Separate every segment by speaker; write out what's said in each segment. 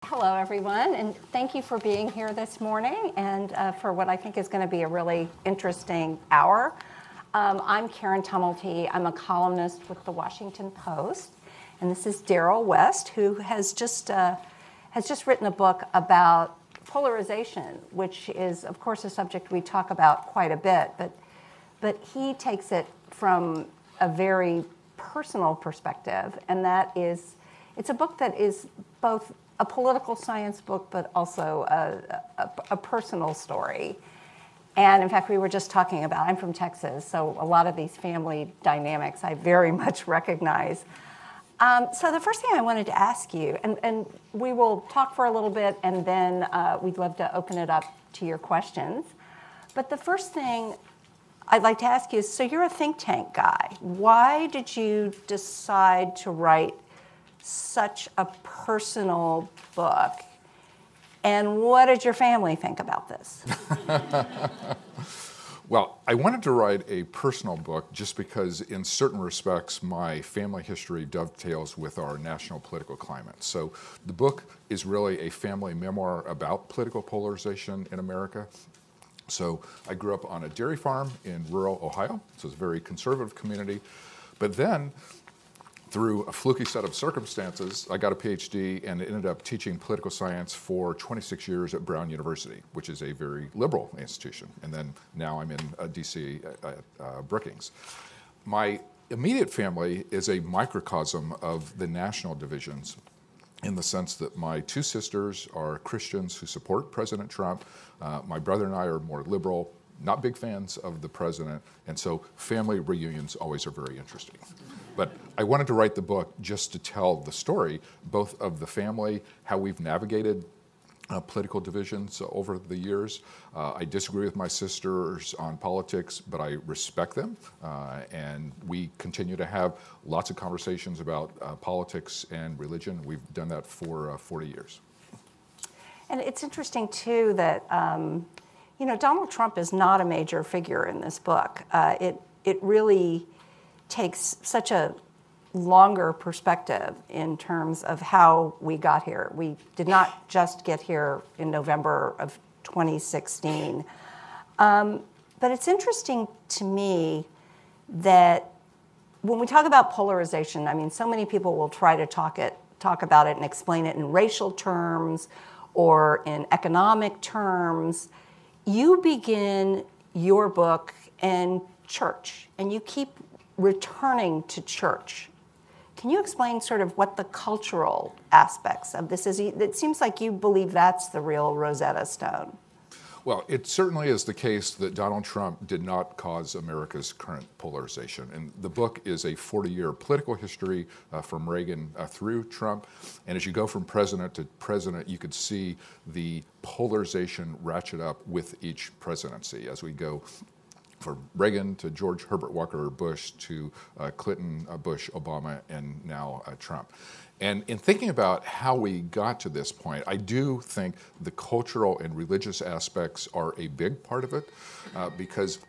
Speaker 1: Hello, everyone, and thank you for being here this morning and for what I think is going to be a really interesting hour. I'm Karen Tumulty. I'm a columnist with the Washington Post, and this is Darrell West, who has just written a book about polarization, which is, of course, a subject we talk about quite a bit, but he takes it from a very personal perspective, and that is, it's a book that is both a political science book, but also a personal story. And in fact, we were just talking about, I'm from Texas, so a lot of these family dynamics I very much recognize. So the first thing I wanted to ask you, and we will talk for a little bit, and then we'd love to open it up to your questions. But the first thing I'd like to ask you is, so you're a think tank guy. Why did you decide to write such a personal book? And what did your family think about this?
Speaker 2: Well, I wanted to write a personal book just because in certain respects my family history dovetails with our national political climate. So the book is really a family memoir about political polarization in America. So I grew up on a dairy farm in rural Ohio, so it's a very conservative community. But then, through a fluky set of circumstances, I got a PhD and ended up teaching political science for 26 years at Brown University, which is a very liberal institution. And then now I'm in DC at Brookings. My immediate family is a microcosm of the national divisions in the sense that my two sisters are Christians who support President Trump. My brother and I are more liberal, not big fans of the president, and so family reunions always are very interesting. But I wanted to write the book just to tell the story, both of the family, how we've navigated political divisions over the years. I disagree with my sisters on politics, but I respect them, and we continue to have lots of conversations about politics and religion. We've done that for 40 years.
Speaker 1: And it's interesting, too, that Donald Trump is not a major figure in this book. It really takes such a longer perspective in terms of how we got here. We did not just get here in November of 2016. But it's interesting to me that when we talk about polarization, I mean, so many people will try to talk about it and explain it in racial terms or in economic terms. You begin your book in church, and you keep returning to church. Can you explain sort of what the cultural aspects of this is? It seems like you believe that's the real Rosetta Stone.
Speaker 2: Well, it certainly is the case that Donald Trump did not cause America's current polarization. And the book is a 40-year political history from Reagan through Trump. And as you go from president to president, you could see the polarization ratchet up with each presidency as we go from Reagan to George Herbert Walker Bush to Clinton, Bush, Obama, and now Trump. And in thinking about how we got to this point, I do think the cultural and religious aspects are a big part of it, because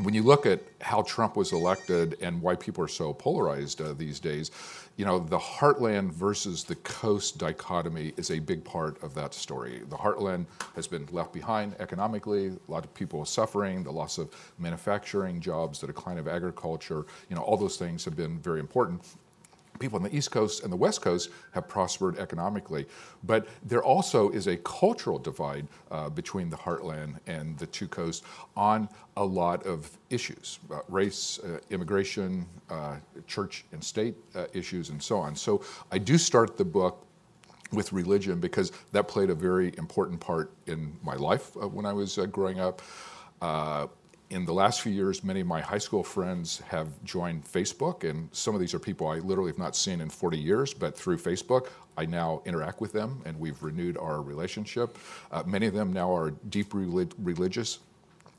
Speaker 2: when you look at how Trump was elected and why people are so polarized these days, the heartland versus the coast dichotomy is a big part of that story. The heartland has been left behind economically, a lot of people are suffering, the loss of manufacturing jobs, the decline of agriculture, all those things have been very important. People on the East Coast and the West Coast have prospered economically. But there also is a cultural divide between the heartland and the two coasts on a lot of issues, race, immigration, church and state issues, and so on. So I do start the book with religion because that played a very important part in my life when I was growing up. In the last few years, many of my high school friends have joined Facebook, and some of these are people I literally have not seen in 40 years, but through Facebook, I now interact with them, and we've renewed our relationship. Many of them now are deeply religious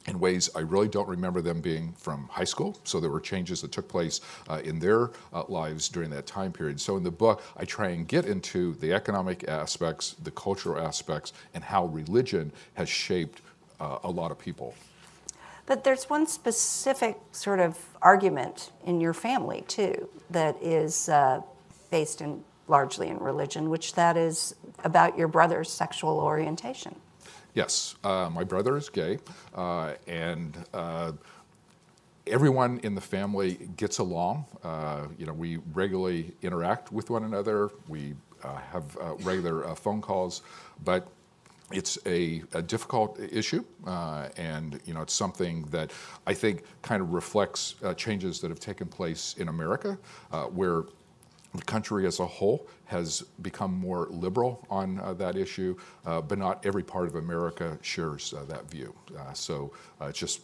Speaker 2: in ways I really don't remember them being from high school, so there were changes that took place in their lives during that time period. So in the book, I try and get into the economic aspects, the cultural aspects, and how religion has shaped a lot of people.
Speaker 1: But there's one specific sort of argument in your family, too, that is based largely in religion, which that is about your brother's sexual orientation.
Speaker 2: Yes, my brother is gay, and everyone in the family gets along. We regularly interact with one another. We have regular phone calls, but it's a difficult issue, and it's something that I think kind of reflects changes that have taken place in America, where the country as a whole has become more liberal on that issue, but not every part of America shares that view. So it's just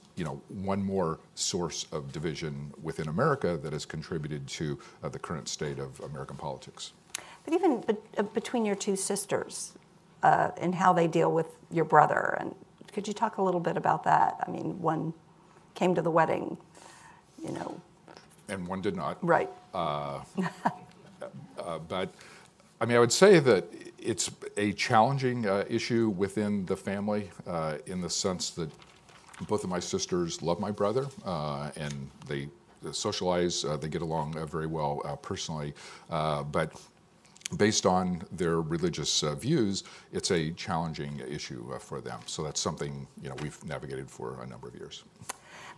Speaker 2: one more source of division within America that has contributed to the current state of American politics.
Speaker 1: But even between your two sisters and how they deal with your brother, and could you talk a little bit about that? I mean, one came to the wedding,
Speaker 2: and one did not.
Speaker 1: Right.
Speaker 2: But I mean, I would say that it's a challenging issue within the family in the sense that both of my sisters love my brother, and they socialize, they get along very well personally, but based on their religious views, it's a challenging issue for them. So that's something we've navigated for a number of years.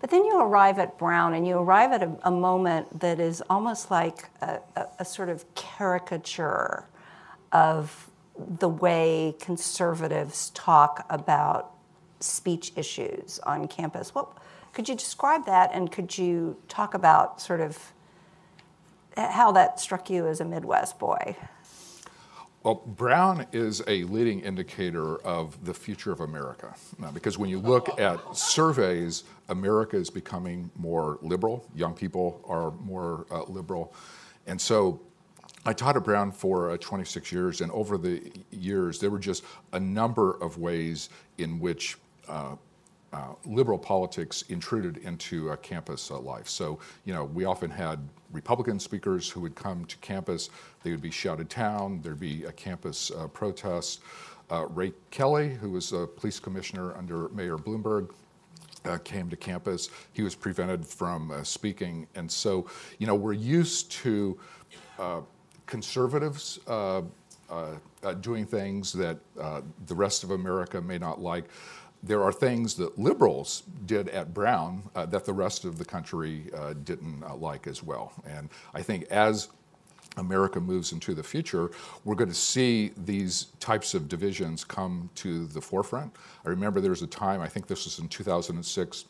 Speaker 1: But then you arrive at Brown, and you arrive at a moment that is almost like a sort of caricature of the way conservatives talk about speech issues on campus. Could you describe that, and could you talk about sort of how that struck you as a Midwest boy?
Speaker 2: Well, Brown is a leading indicator of the future of America, because when you look at surveys, America is becoming more liberal. Young people are more liberal. And so I taught at Brown for 26 years, and over the years, there were just a number of ways in which liberal politics intruded into campus life. So, we often had Republican speakers who would come to campus. They would be shouted down. There'd be a campus protest. Ray Kelly, who was a police commissioner under Mayor Bloomberg, came to campus. He was prevented from speaking. And so, we're used to conservatives doing things that the rest of America may not like. There are things that liberals did at Brown that the rest of the country didn't like as well. And I think as America moves into the future, we're going to see these types of divisions come to the forefront. I remember there was a time, I think this was in 2006,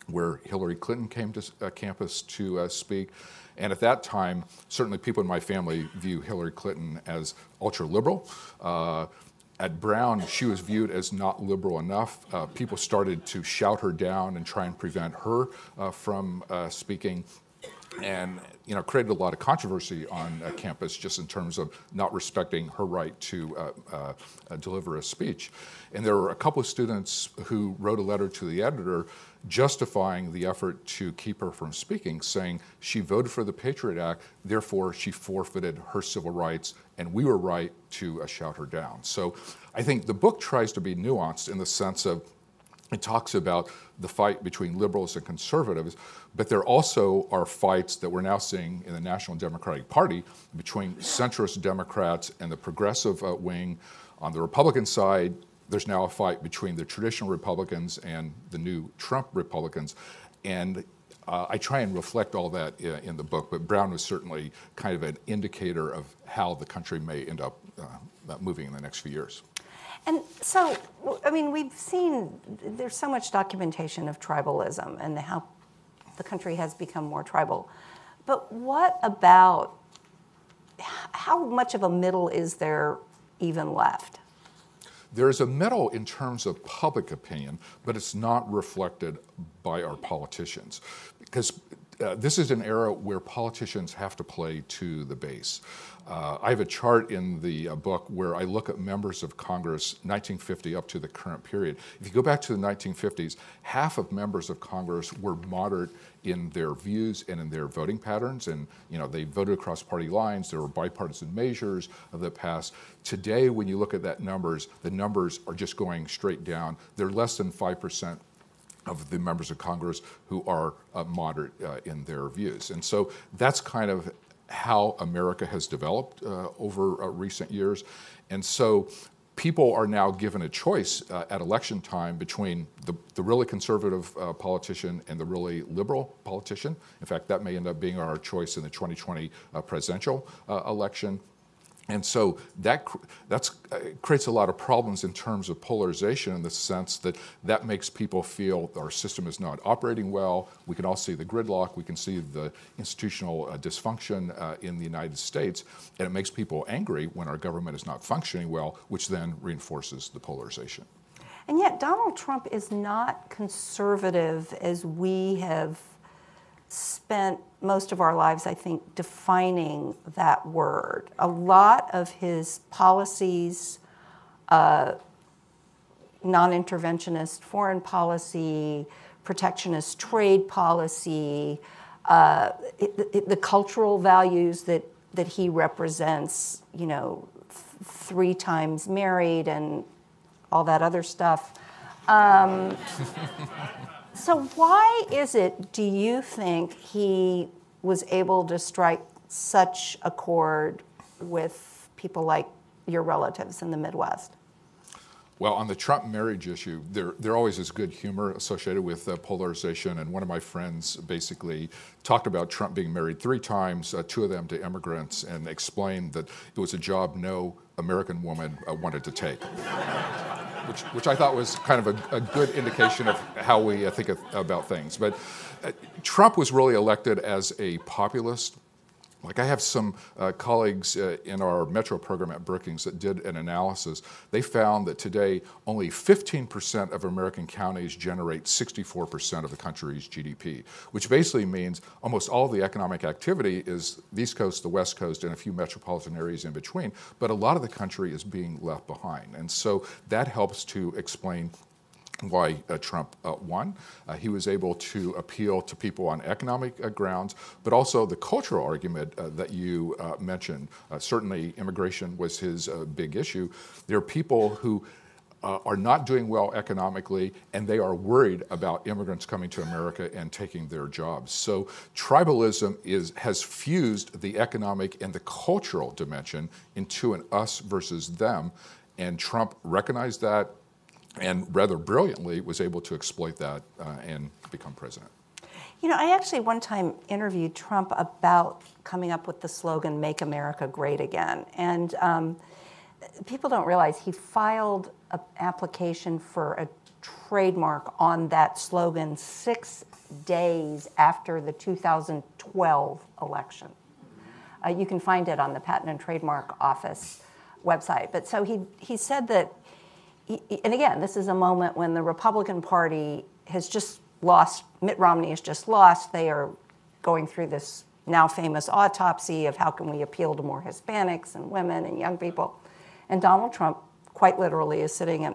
Speaker 2: where Hillary Clinton came to campus to speak. And at that time, certainly people in my family view Hillary Clinton as ultra-liberal. At Brown, she was viewed as not liberal enough. People started to shout her down and try and prevent her from speaking, and created a lot of controversy on campus just in terms of not respecting her right to deliver a speech. And there were a couple of students who wrote a letter to the editor justifying the effort to keep her from speaking, saying she voted for the Patriot Act, therefore she forfeited her civil rights, and we were right to shout her down. So I think the book tries to be nuanced in the sense of it talks about the fight between liberals and conservatives, but there also are fights that we're now seeing in the National Democratic Party between centrist Democrats and the progressive wing. On the Republican side, there's now a fight between the traditional Republicans and the new Trump Republicans. And I try and reflect all that in the book, but Brown was certainly kind of an indicator of how the country may end up moving in the next few years.
Speaker 1: And so, I mean, we've seen there's so much documentation of tribalism and how the country has become more tribal. But what about, how much of a middle is there even left?
Speaker 2: There's a middle in terms of public opinion, but it's not reflected by our politicians. Because this is an era where politicians have to play to the base. I have a chart in the book where I look at members of Congress 1950 up to the current period. If you go back to the 1950s, half of members of Congress were moderate in their views and in their voting patterns, and they voted across party lines. There were bipartisan measures that passed. Today, when you look at that numbers, the numbers are just going straight down. They're less than 5% of the members of Congress who are moderate in their views. And so that's kind of how America has developed over recent years. And so people are now given a choice at election time between the really conservative politician and the really liberal politician. In fact, that may end up being our choice in the 2020 presidential election. And so that creates a lot of problems in terms of polarization, in the sense that that makes people feel our system is not operating well. We can all see the gridlock. We can see the institutional dysfunction in the United States. And it makes people angry when our government is not functioning well, which then reinforces the polarization.
Speaker 1: And yet Donald Trump is not conservative as we have spent most of our lives, I think, defining that word. A lot of his policies, non-interventionist foreign policy, protectionist trade policy, the cultural values that he represents, you know, 3 times married and all that other stuff. So why is it, do you think, he was able to strike such a chord with people like your relatives in the Midwest?
Speaker 2: Well, on the Trump marriage issue, there always is good humor associated with polarization. And one of my friends basically talked about Trump being married 3 times, 2 of them to immigrants, and explained that it was a job no American woman wanted to take. Which I thought was kind of a good indication of how we think about things. But Trump was really elected as a populist. Like, I have some colleagues in our Metro program at Brookings that did an analysis. They found that today only 15% of American counties generate 64% of the country's GDP, which basically means almost all the economic activity is the East Coast, the West Coast, and a few metropolitan areas in between. But a lot of the country is being left behind. And so that helps to explain why Trump won. He was able to appeal to people on economic grounds, but also the cultural argument that you mentioned. Certainly immigration was his big issue. There are people who are not doing well economically, and they are worried about immigrants coming to America and taking their jobs. So tribalism has fused the economic and the cultural dimension into an us versus them, and Trump recognized that, and rather brilliantly was able to exploit that and become president.
Speaker 1: You know, I actually one time interviewed Trump about coming up with the slogan, "Make America Great Again." And people don't realize he filed an application for a trademark on that slogan 6 days after the 2012 election. You can find it on the Patent and Trademark Office website. But so he said that, and again, this is a moment when the Republican Party has just lost, Mitt Romney has just lost. They are going through this now famous autopsy of how can we appeal to more Hispanics and women and young people. And Donald Trump, quite literally, is sitting at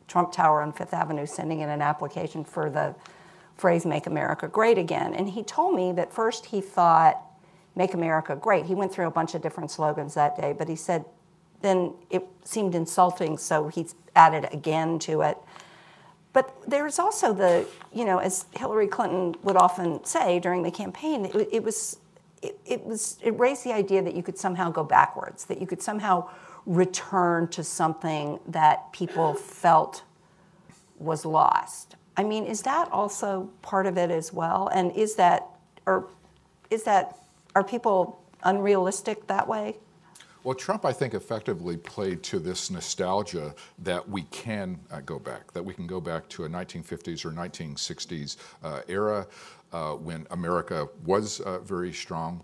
Speaker 1: Trump Tower on Fifth Avenue sending in an application for the phrase, "Make America Great Again." And he told me that first he thought, "Make America Great." He went through a bunch of different slogans that day, but he said then it seemed insulting, so he added "again" to it. But there's also the, you know, as Hillary Clinton would often say during the campaign, it raised the idea that you could somehow go backwards, that you could somehow return to something that people felt was lost. I mean, is that also part of it as well? And are people unrealistic that way?
Speaker 2: Well, Trump, I think, effectively played to this nostalgia that we can go back, that we can go back to a 1950s or 1960s era when America was very strong.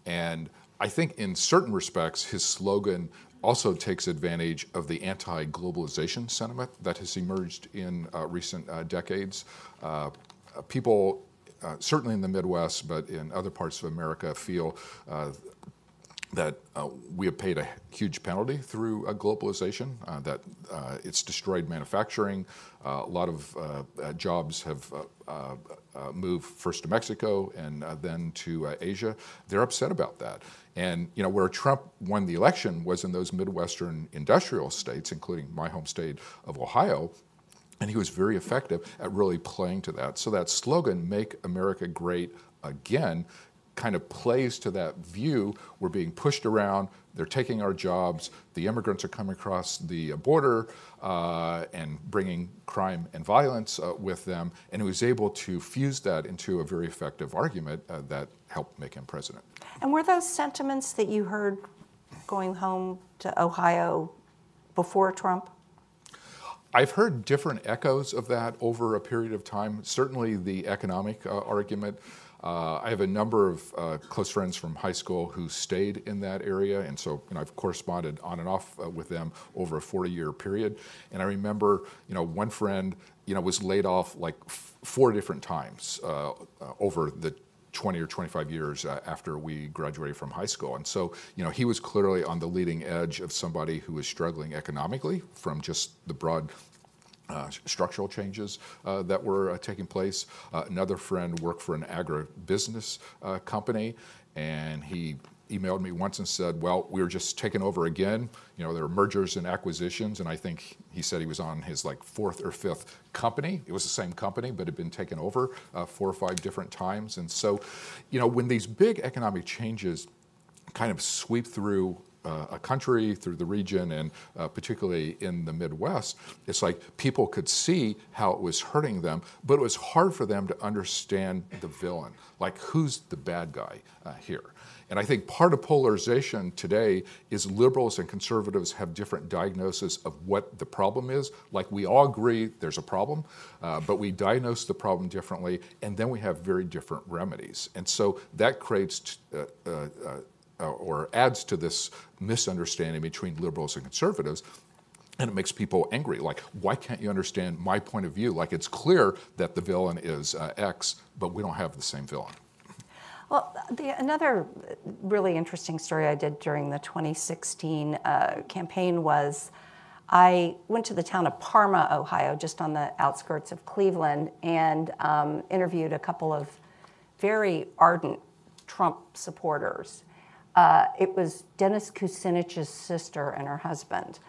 Speaker 2: And I think in certain respects, his slogan also takes advantage of the anti-globalization sentiment that has emerged in recent decades. People, certainly in the Midwest, but in other parts of America, feel that we have paid a huge penalty through globalization, that it's destroyed manufacturing. A lot of jobs have moved first to Mexico and then to Asia. They're upset about that. And you know, where Trump won the election was in those Midwestern industrial states, including my home state of Ohio. And he was very effective at really playing to that. So that slogan, "Make America Great Again," kind of plays to that view. We're being pushed around, they're taking our jobs, the immigrants are coming across the border and bringing crime and violence with them, and he was able to fuse that into a very effective argument that helped make him president.
Speaker 1: And were those sentiments that you heard going home to Ohio before Trump?
Speaker 2: I've heard different echoes of that over a period of time. Certainly the economic argument. I have a number of close friends from high school who stayed in that area, and so I've corresponded on and off with them over a 40-year period. And I remember, one friend, was laid off like 4 different times over the 20 or 25 years after we graduated from high school. And so, he was clearly on the leading edge of somebody who was struggling economically from just the broad structural changes that were taking place. Another friend worked for an agribusiness company, and he emailed me once and said, well, we were just taken over again. There are mergers and acquisitions, and I think he said he was on his 4th or 5th company. It was the same company, but had been taken over 4 or 5 different times. And so, when these big economic changes kind of sweep through a country, through the region, and particularly in the Midwest, it's like people could see how it was hurting them, but it was hard for them to understand the villain, like who's the bad guy here. And I think part of polarization today is liberals and conservatives have different diagnoses of what the problem is. Like we all agree there's a problem, but we diagnose the problem differently, and then we have very different remedies. And so that creates or adds to this misunderstanding between liberals and conservatives, and it makes people angry. Like, why can't you understand my point of view? Like, it's clear that the villain is X, but we don't have the same villain.
Speaker 1: Well, another really interesting story I did during the 2016 campaign was I went to the town of Parma, Ohio, just on the outskirts of Cleveland, and interviewed a couple of very ardent Trump supporters. It was Dennis Kucinich's sister and her husband.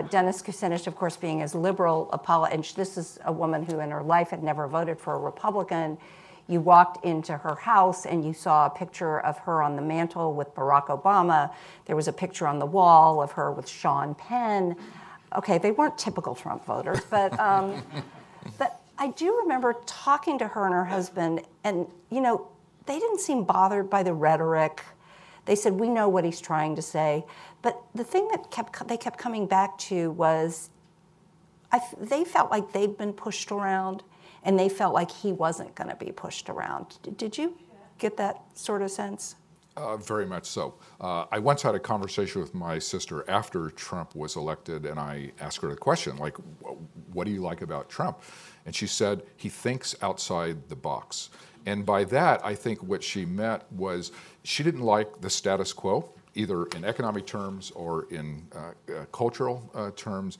Speaker 1: Dennis Kucinich, of course, being as liberal and this is a woman who in her life had never voted for a Republican. You walked into her house and you saw a picture of her on the mantle with Barack Obama. There was a picture on the wall of her with Sean Penn. Okay, they weren't typical Trump voters, but I do remember talking to her and her husband, and they didn't seem bothered by the rhetoric. They said, we know what he's trying to say. But the thing that they kept coming back to was they felt like they'd been pushed around, and they felt like he wasn't going to be pushed around. Did you get that sort of sense?
Speaker 2: Very much so. I once had a conversation with my sister after Trump was elected, and I asked her the question, like, what do you like about Trump? And she said, he thinks outside the box. And by that, I think what she meant was she didn't like the status quo, either in economic terms or in cultural terms.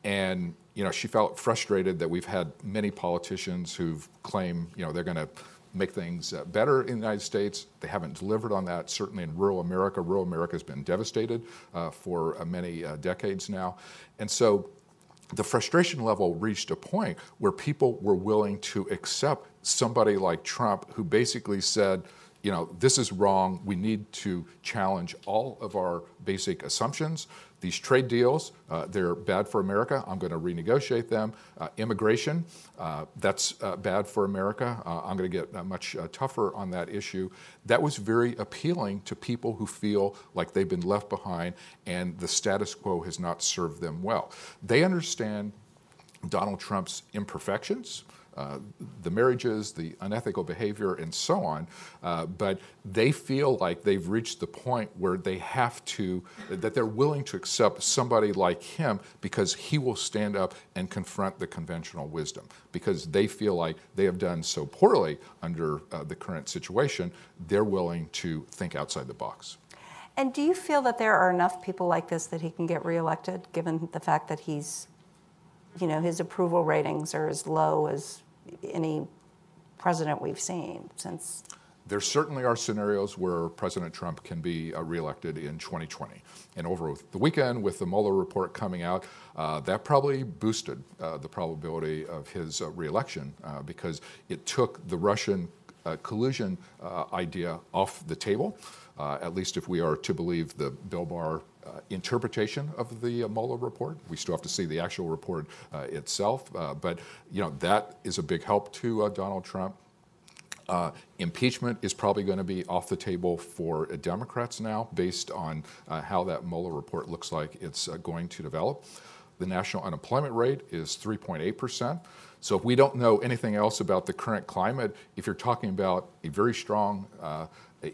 Speaker 2: And she felt frustrated that we've had many politicians who've claimed they're going to make things better in the United States. They haven't delivered on that, certainly in rural America. Rural America has been devastated for many decades now. And so the frustration level reached a point where people were willing to accept somebody like Trump, who basically said, this is wrong. We need to challenge all of our basic assumptions. These trade deals, they're bad for America. I'm going to renegotiate them. Immigration, that's bad for America. I'm going to get much tougher on that issue. That was very appealing to people who feel like they've been left behind and the status quo has not served them well. They understand Donald Trump's imperfections, the marriages, the unethical behavior, and so on, but they feel like they've reached the point where they have to, that they're willing to accept somebody like him because he will stand up and confront the conventional wisdom, because they feel like they have done so poorly under the current situation, they're willing to think outside the box.
Speaker 1: And do you feel that there are enough people like this that he can get reelected, given the fact that he's, his approval ratings are as low as any president we've seen since?
Speaker 2: There certainly are scenarios where President Trump can be reelected in 2020. And over the weekend, with the Mueller report coming out, that probably boosted the probability of his reelection because it took the Russian collusion idea off the table, at least if we are to believe the Bill Barr interpretation of the Mueller report. We still have to see the actual report itself, but that is a big help to Donald Trump. Impeachment is probably going to be off the table for Democrats now, based on how that Mueller report looks like it's going to develop. The national unemployment rate is 3.8%. So if we don't know anything else about the current climate, if you're talking about a very strong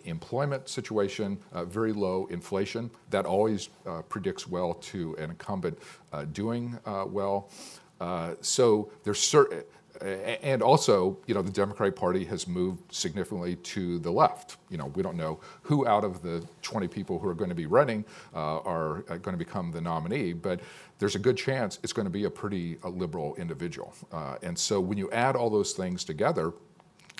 Speaker 2: employment situation, very low inflation, that always predicts well to an incumbent doing well. So there's certain. And also, the Democratic Party has moved significantly to the left. We don't know who out of the 20 people who are going to be running are going to become the nominee, but there's a good chance it's going to be a pretty liberal individual. And so when you add all those things together,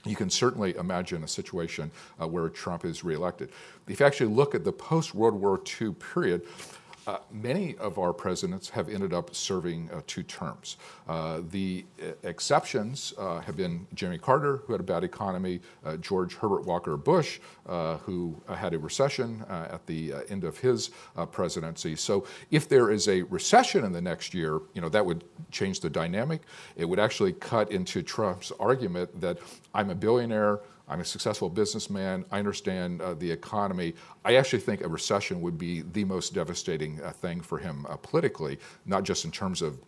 Speaker 2: you can certainly imagine a situation where Trump is reelected. If you actually look at the post-World War II period, many of our presidents have ended up serving 2 terms. The exceptions have been Jimmy Carter, who had a bad economy, George Herbert Walker Bush, who had a recession at the end of his presidency. So if there is a recession in the next year, that would change the dynamic. It would actually cut into Trump's argument that I'm a billionaire, I'm a successful businessman, I understand the economy. I actually think a recession would be the most devastating thing for him politically, not just in terms of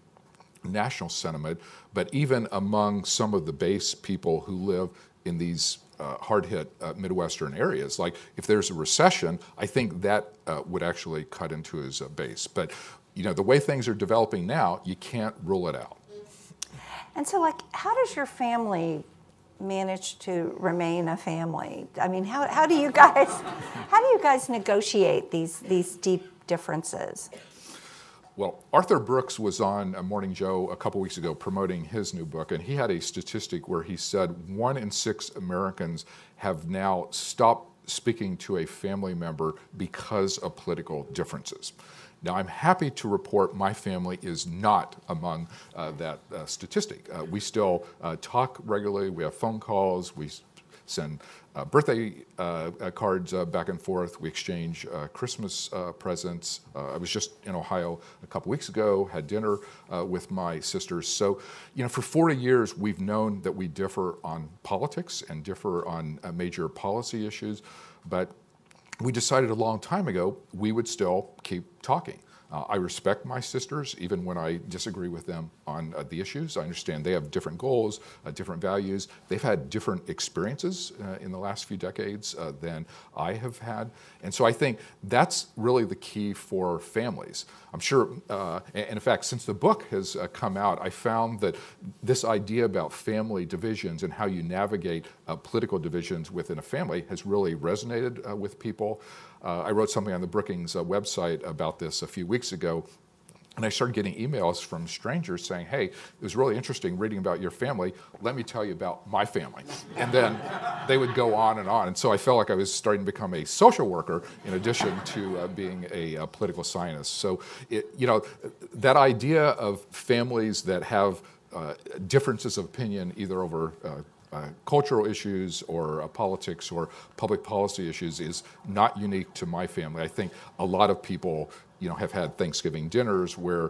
Speaker 2: national sentiment, but even among some of the base people who live in these hard-hit Midwestern areas. Like, if there's a recession, I think that would actually cut into his base. But, the way things are developing now, you can't rule it out.
Speaker 1: And so, how does your family manage to remain a family? I mean, how do you guys negotiate these deep differences?
Speaker 2: Well, Arthur Brooks was on Morning Joe a couple weeks ago promoting his new book, and he had a statistic where he said 1 in 6 Americans have now stopped speaking to a family member because of political differences. Now, I'm happy to report my family is not among that statistic. We still talk regularly. We have phone calls. We send birthday cards back and forth. We exchange Christmas presents. I was just in Ohio a couple weeks ago, had dinner with my sisters. So, for 40 years, we've known that we differ on politics and differ on major policy issues, but we decided a long time ago we would still keep talking. I respect my sisters, even when I disagree with them on the issues. I understand they have different goals, different values. They've had different experiences in the last few decades than I have had. And so I think that's really the key for families. I'm sure, and in fact, since the book has come out, I found that this idea about family divisions and how you navigate political divisions within a family has really resonated with people. I wrote something on the Brookings website about this a few weeks ago, and I started getting emails from strangers saying, hey, it was really interesting reading about your family. Let me tell you about my family. And then they would go on and on. And so I felt like I was starting to become a social worker in addition to being a political scientist. So, that idea of families that have differences of opinion either over cultural issues or politics or public policy issues is not unique to my family. I think a lot of people, have had Thanksgiving dinners where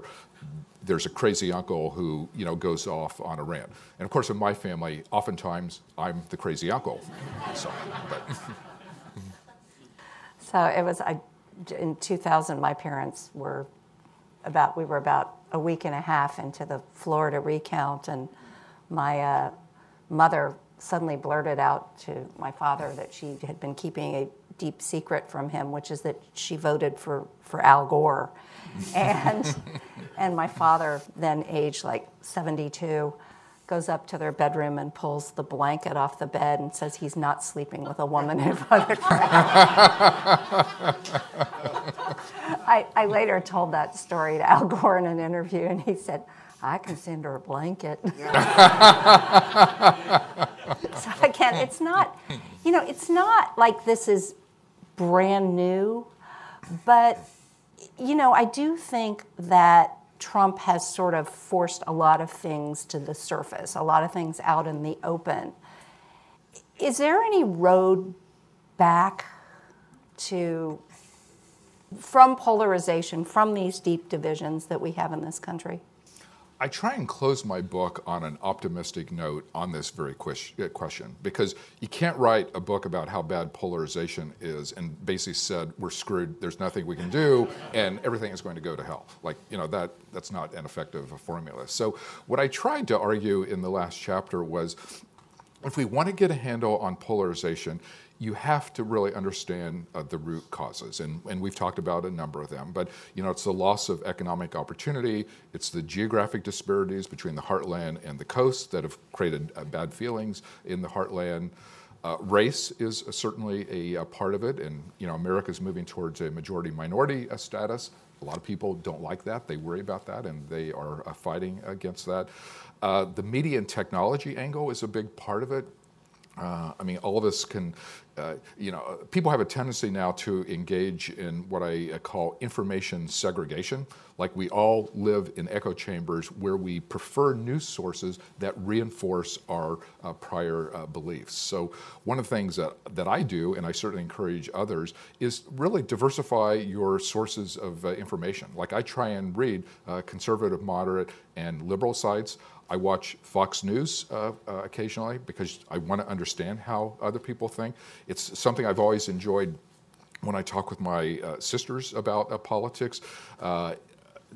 Speaker 2: there's a crazy uncle who, goes off on a rant. And of course, in my family, oftentimes I'm the crazy uncle. So
Speaker 1: it was in 2000. My parents were about a week and a half into the Florida recount, and my mother suddenly blurted out to my father that she had been keeping a deep secret from him, which is that she voted for Al Gore. And my father, then aged like 72, goes up to their bedroom and pulls the blanket off the bed and says he's not sleeping with a woman in front of her. I later told that story to Al Gore in an interview, and he said, I can send her a blanket. So again, it's not like this is brand new, but, I do think that Trump has sort of forced a lot of things to the surface, a lot of things out in the open. Is there any road back from polarization, from these deep divisions that we have in this country?
Speaker 2: I try and close my book on an optimistic note on this very question, because you can't write a book about how bad polarization is and basically said, we're screwed, there's nothing we can do, and everything is going to go to hell. Like, that's not an effective formula. So what I tried to argue in the last chapter was, if we want to get a handle on polarization, you have to really understand the root causes, and we've talked about a number of them. But it's the loss of economic opportunity, it's the geographic disparities between the heartland and the coast that have created bad feelings in the heartland. Race is certainly a part of it, and America's moving towards a majority-minority status. A lot of people don't like that, they worry about that, and they are fighting against that. The media and technology angle is a big part of it. I mean, all of us can, people have a tendency now to engage in what I call information segregation. Like, we all live in echo chambers where we prefer news sources that reinforce our prior beliefs. So one of the things that I do, and I certainly encourage others, is really diversify your sources of information. Like, I try and read conservative, moderate, and liberal sites. I watch Fox News occasionally because I want to understand how other people think. It's something I've always enjoyed when I talk with my sisters about politics,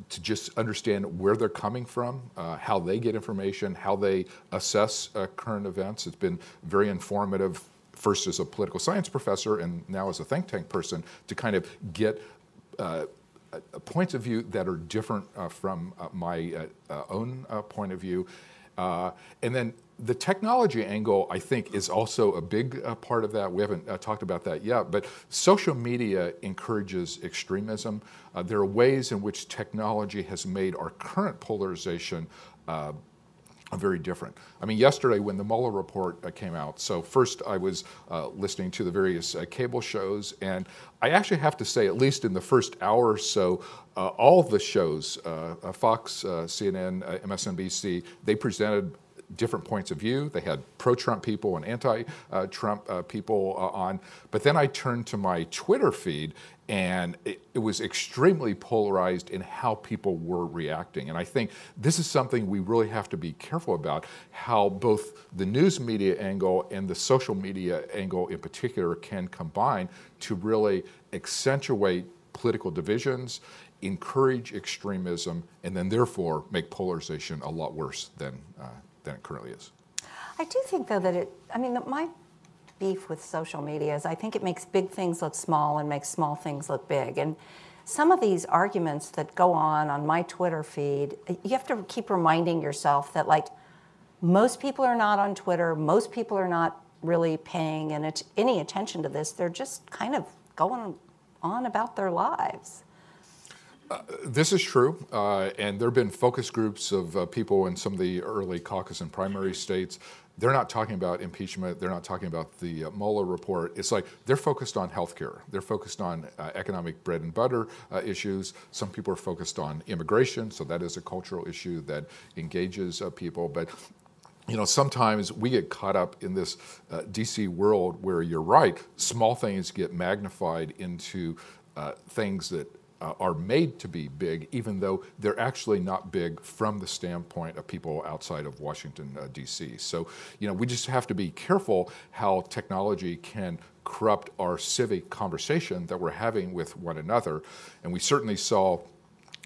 Speaker 2: to just understand where they're coming from, how they get information, how they assess current events. It's been very informative, first as a political science professor and now as a think tank person, to kind of get points of view that are different from my own point of view. And then the technology angle, I think, is also a big part of that. We haven't talked about that yet, but social media encourages extremism. There are ways in which technology has made our current polarization very different. I mean, yesterday when the Mueller report came out, so first I was listening to the various cable shows, and I actually have to say, at least in the first hour or so, all of the shows, Fox, CNN, MSNBC, they presented different points of view. They had pro-Trump people and anti-Trump people on. But then I turned to my Twitter feed, and it was extremely polarized in how people were reacting. And I think this is something we really have to be careful about, how both the news media angle and the social media angle in particular can combine to really accentuate political divisions, encourage extremism, and then therefore make polarization a lot worse than it currently is.
Speaker 1: I do think, though, that my beef with social media is I think it makes big things look small and makes small things look big. And some of these arguments that go on my Twitter feed, you have to keep reminding yourself that, like, most people are not on Twitter, most people are not really paying any attention to this. They're just kind of going on about their lives.
Speaker 2: This is true, and there have been focus groups of people in some of the early caucus and primary states. They're not talking about impeachment. They're not talking about the Mueller report. It's like they're focused on healthcare. They're focused on economic bread and butter issues. Some people are focused on immigration, so that is a cultural issue that engages people. But sometimes we get caught up in this DC world where, you're right, small things get magnified into things that are made to be big, even though they're actually not big from the standpoint of people outside of Washington, D.C. So, we just have to be careful how technology can corrupt our civic conversation that we're having with one another. And we certainly saw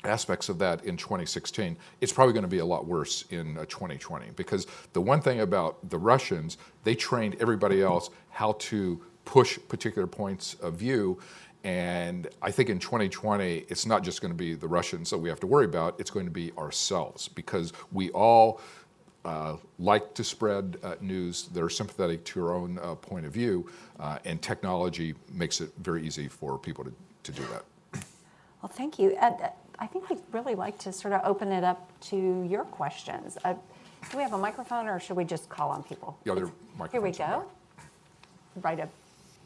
Speaker 2: aspects of that in 2016. It's probably going to be a lot worse in 2020, because the one thing about the Russians, they trained everybody else how to push particular points of view. And I think in 2020, it's not just going to be the Russians that we have to worry about, it's going to be ourselves, because we all like to spread news that are sympathetic to our own point of view, and technology makes it very easy for people to do that.
Speaker 1: Well, thank you. I think we'd really like to sort of open it up to your questions. Do we have a microphone, or should we just call on people?
Speaker 2: Yeah, there are microphones.
Speaker 1: Here we go. Right up.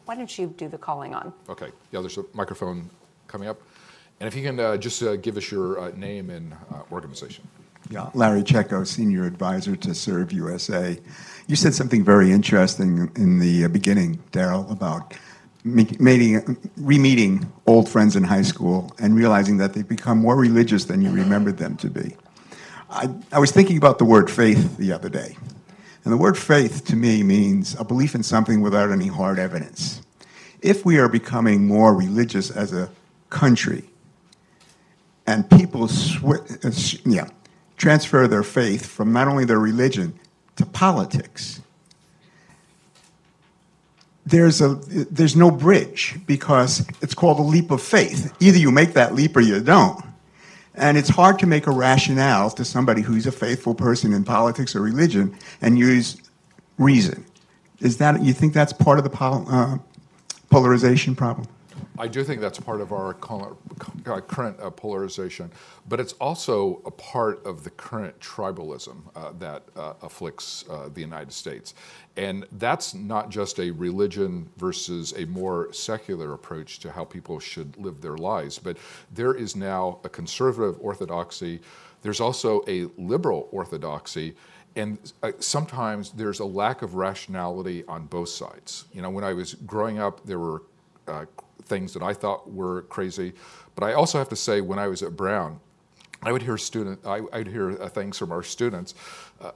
Speaker 1: Why don't you do the calling on?
Speaker 2: Okay. Yeah, there's a microphone coming up. And if you can just give us your name and organization.
Speaker 3: Yeah, Larry Checco, Senior Advisor to Serve USA. You said something very interesting in the beginning, Darrell, about re-meeting old friends in high school and realizing that they've become more religious than you remembered them to be. I was thinking about the word faith the other day. And the word faith to me means a belief in something without any hard evidence. If we are becoming more religious as a country and people transfer their faith from not only their religion to politics, there's no bridge, because it's called a leap of faith. Either you make that leap or you don't. And it's hard to make a rationale to somebody who's a faithful person in politics or religion and use reason. You think that's part of the polarization problem?
Speaker 2: I do think that's part of our current polarization, but it's also a part of the current tribalism that afflicts the United States. And that's not just a religion versus a more secular approach to how people should live their lives, but there is now a conservative orthodoxy. There's also a liberal orthodoxy. And sometimes there's a lack of rationality on both sides. You know, when I was growing up, there were things that I thought were crazy. But I also have to say, when I was at Brown, I would hear things from our students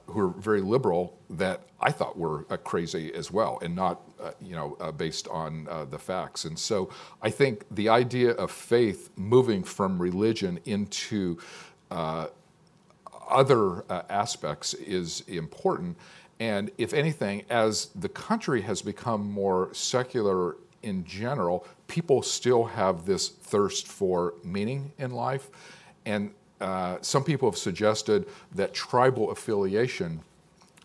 Speaker 2: who were very liberal that I thought were crazy as well, and not based on the facts. And so I think the idea of faith moving from religion into other aspects is important. And if anything, as the country has become more secular in general, people still have this thirst for meaning in life. And some people have suggested that tribal affiliation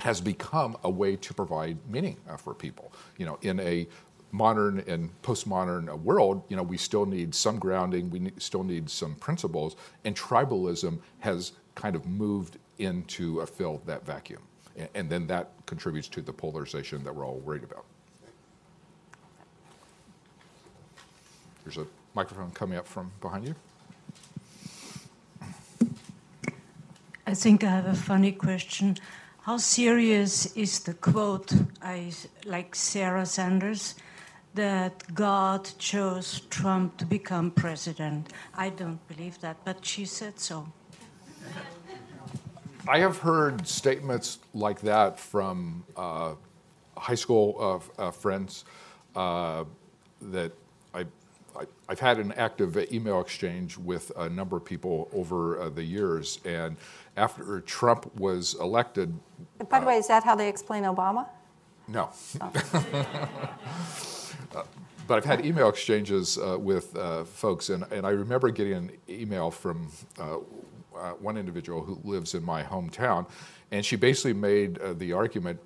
Speaker 2: has become a way to provide meaning for people. You know, in a modern and postmodern world, you know, we still need some grounding, still need some principles, and tribalism has kind of moved in to fill that vacuum. And then that contributes to the polarization that we're all worried about. There's a microphone coming up from behind you.
Speaker 4: I think I have a funny question. How serious is the quote, like Sarah Sanders, that God chose Trump to become president? I don't believe that, but she said so.
Speaker 2: I have heard statements like that from high school friends that I've had an active email exchange with a number of people over the years, and after Trump was elected...
Speaker 1: By the way, is that how they explain Obama?
Speaker 2: No. Oh. But I've had email exchanges with folks, and I remember getting an email from one individual who lives in my hometown, and she basically made the argument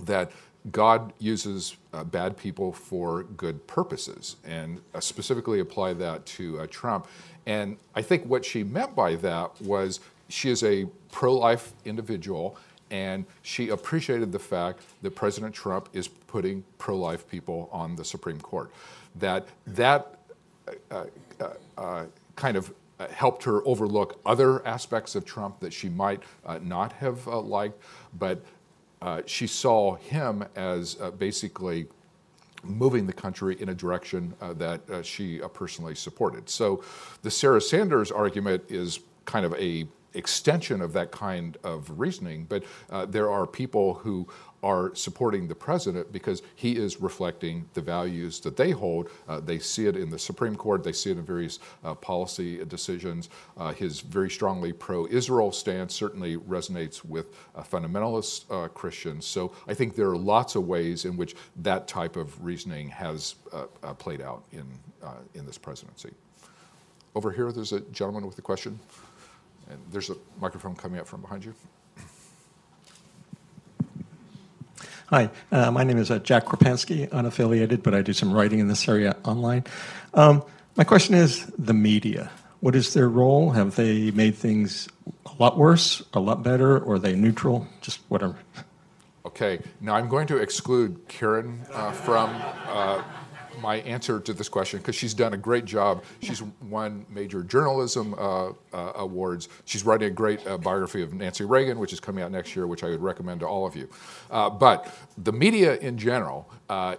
Speaker 2: that God uses bad people for good purposes, and specifically apply that to Trump. And I think what she meant by that was she is a pro-life individual, and she appreciated the fact that President Trump is putting pro-life people on the Supreme Court. That kind of helped her overlook other aspects of Trump that she might not have liked, but she saw him as basically moving the country in a direction that she personally supported. So the Sarah Sanders argument is kind of a extension of that kind of reasoning, but there are people who are supporting the president because he is reflecting the values that they hold. They see it in the Supreme Court, they see it in various policy decisions. His very strongly pro-Israel stance certainly resonates with fundamentalist Christians. So I think there are lots of ways in which that type of reasoning has played out in this presidency. Over here, there's a gentleman with a question. And there's a microphone coming up from behind you.
Speaker 5: Hi, my name is Jack Krapansky, unaffiliated, but I do some writing in this area online. My question is the media. What is their role? Have they made things a lot worse, a lot better, or are they neutral? Just whatever.
Speaker 2: Okay, now I'm going to exclude Karen from my answer to this question, because she's done a great job. She's won major journalism awards. She's writing a great biography of Nancy Reagan, which is coming out next year, which I would recommend to all of you. But the media in general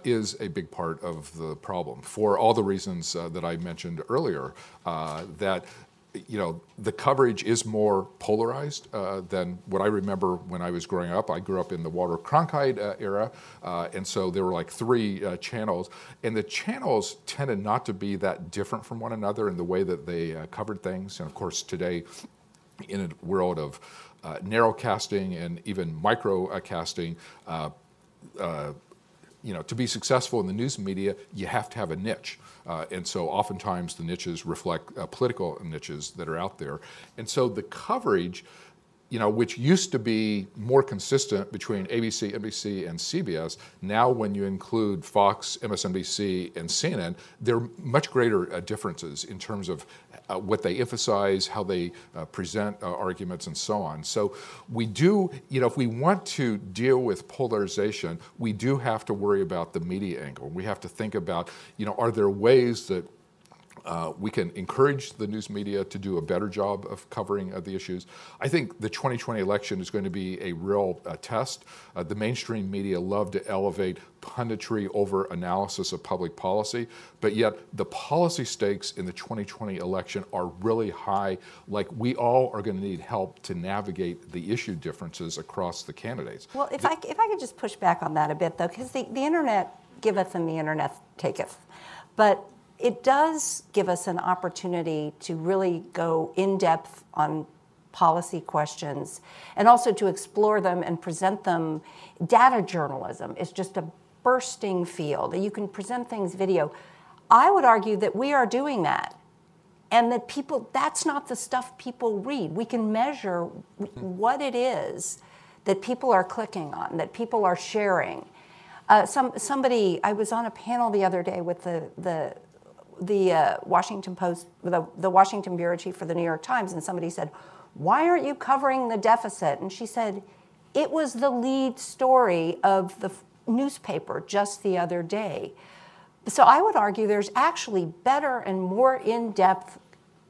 Speaker 2: is a big part of the problem for all the reasons that I mentioned earlier, that the coverage is more polarized than what I remember when I was growing up. I grew up in the Walter Cronkite era, and so there were like 3 channels, and the channels tended not to be that different from one another in the way that they covered things. And of course, today, in a world of narrowcasting and even microcasting, to be successful in the news media, you have to have a niche. And so oftentimes the niches reflect political niches that are out there. And so the coverage, which used to be more consistent between ABC, NBC, and CBS, now when you include Fox, MSNBC, and CNN, there are much greater differences in terms of what they emphasize, how they present arguments, and so on. So we do, if we want to deal with polarization, we do have to worry about the media angle. We have to think about, are there ways that we can encourage the news media to do a better job of covering the issues. I think the 2020 election is going to be a real test. The mainstream media love to elevate punditry over analysis of public policy, but yet the policy stakes in the 2020 election are really high. Like, we all are going to need help to navigate the issue differences across the candidates.
Speaker 1: Well, if I could just push back on that a bit, though, because the internet giveth and the internet taketh. But it does give us an opportunity to really go in depth on policy questions and also to explore them and present them. Data journalism is just a bursting field. You can present things video. I would argue that we are doing that, and that that's not the stuff people read. We can measure what it is that people are clicking on, that people are sharing. Somebody, I was on a panel the other day with the Washington Post, the Washington bureau chief for the New York Times, and somebody said, "Why aren't you covering the deficit?" And she said, "It was the lead story of the newspaper just the other day." So I would argue there's actually better and more in-depth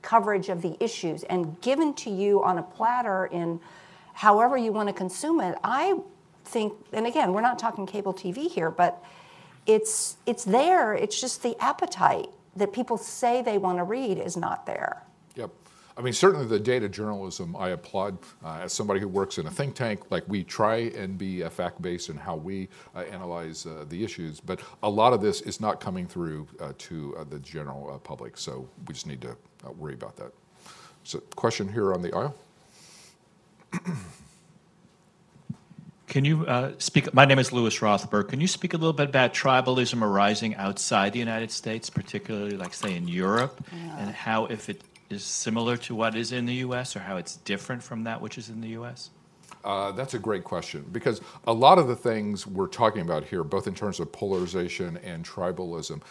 Speaker 1: coverage of the issues and given to you on a platter in however you want to consume it. I think, and again, we're not talking cable TV here, but it's there. It's just the appetite that people say they want to read is not there.
Speaker 2: Yep. I mean, certainly the data journalism I applaud. As somebody who works in a think tank, like, we try and be fact-based in how we analyze the issues, but a lot of this is not coming through to the general public, so we just need to worry about that. So, question here on the aisle.
Speaker 6: Can you speak? My name is Louis Rothberg. Can you speak a little bit about tribalism arising outside the United States, particularly, like, say, in Europe, and how, if it is similar to what is in the U.S., or how it's different from that which is in the U.S.?
Speaker 2: That's a great question, because a lot of the things we're talking about here, both in terms of polarization and tribalism,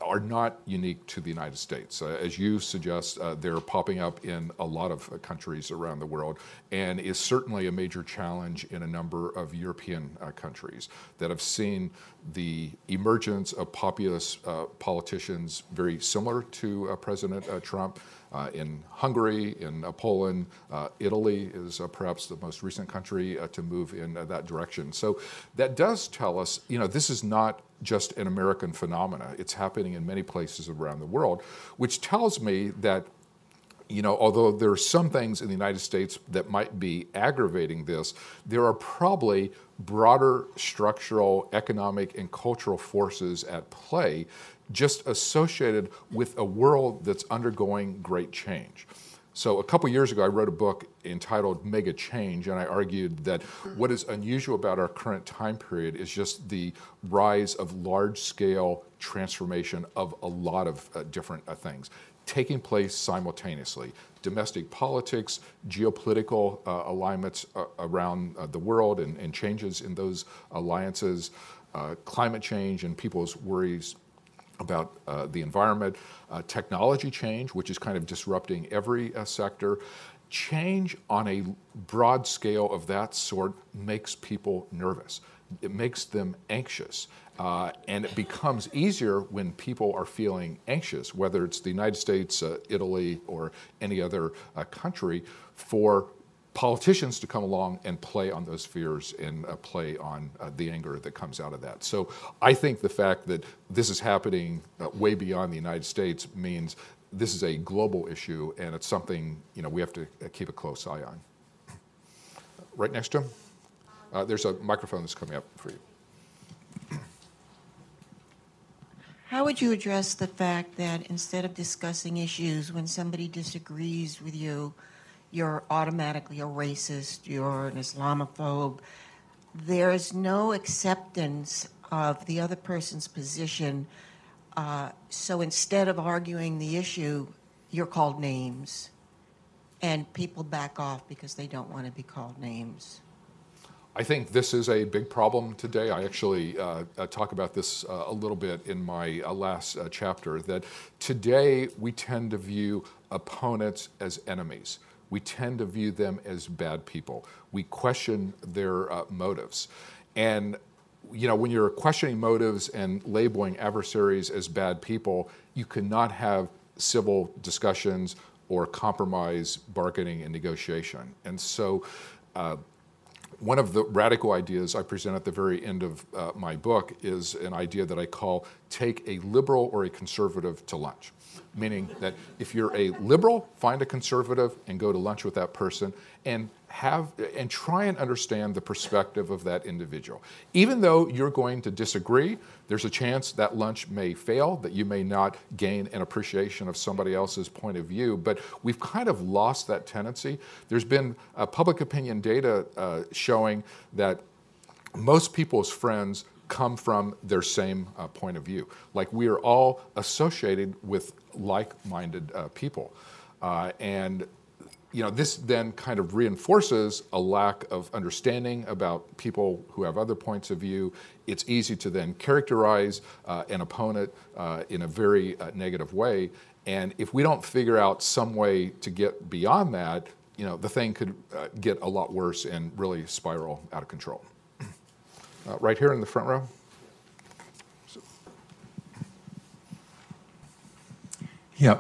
Speaker 2: are not unique to the United States. As you suggest, they're popping up in a lot of countries around the world, and is certainly a major challenge in a number of European countries that have seen the emergence of populist politicians very similar to President Trump. In Hungary, in Poland, Italy is perhaps the most recent country to move in that direction. So that does tell us, this is not just an American phenomena. It's happening in many places around the world, which tells me that, although there are some things in the United States that might be aggravating this, there are probably broader structural, economic, and cultural forces at play just associated with a world that's undergoing great change. So a couple years ago, I wrote a book entitled Mega Change, and I argued that what is unusual about our current time period is just the rise of large-scale transformation of a lot of different things taking place simultaneously. Domestic politics, geopolitical alignments around the world and changes in those alliances, climate change and people's worries about the environment, technology change, which is kind of disrupting every sector. Change on a broad scale of that sort makes people nervous. it makes them anxious. And it becomes easier when people are feeling anxious, whether it's the United States, Italy, or any other country, for politicians to come along and play on those fears and play on the anger that comes out of that. So I think the fact that this is happening way beyond the United States means this is a global issue, and it's something we have to keep a close eye on. Right next to him, there's a microphone that's coming up for you.
Speaker 7: How would you address the fact that instead of discussing issues, when somebody disagrees with you, you're automatically a racist, you're an Islamophobe? There's no acceptance of the other person's position. So instead of arguing the issue, you're called names. And people back off because they don't want to be called names.
Speaker 2: I think this is a big problem today. I actually talk about this a little bit in my last chapter, that today we tend to view opponents as enemies. We tend to view them as bad people. We question their motives. And when you're questioning motives and labeling adversaries as bad people, you cannot have civil discussions or compromise, bargaining, and negotiation. And so one of the radical ideas I present at the very end of my book is an idea that I call take a liberal or a conservative to lunch. Meaning that if you're a liberal, find a conservative and go to lunch with that person and try and understand the perspective of that individual. Even though you're going to disagree, there's a chance that lunch may fail, that you may not gain an appreciation of somebody else's point of view, but we've kind of lost that tendency. There's been public opinion data showing that most people's friends come from their same point of view. Like, we are all associated with like-minded people. And this then kind of reinforces a lack of understanding about people who have other points of view. It's easy to then characterize an opponent in a very negative way. And if we don't figure out some way to get beyond that, the thing could get a lot worse and really spiral out of control. Right here in the front row.
Speaker 8: Yeah,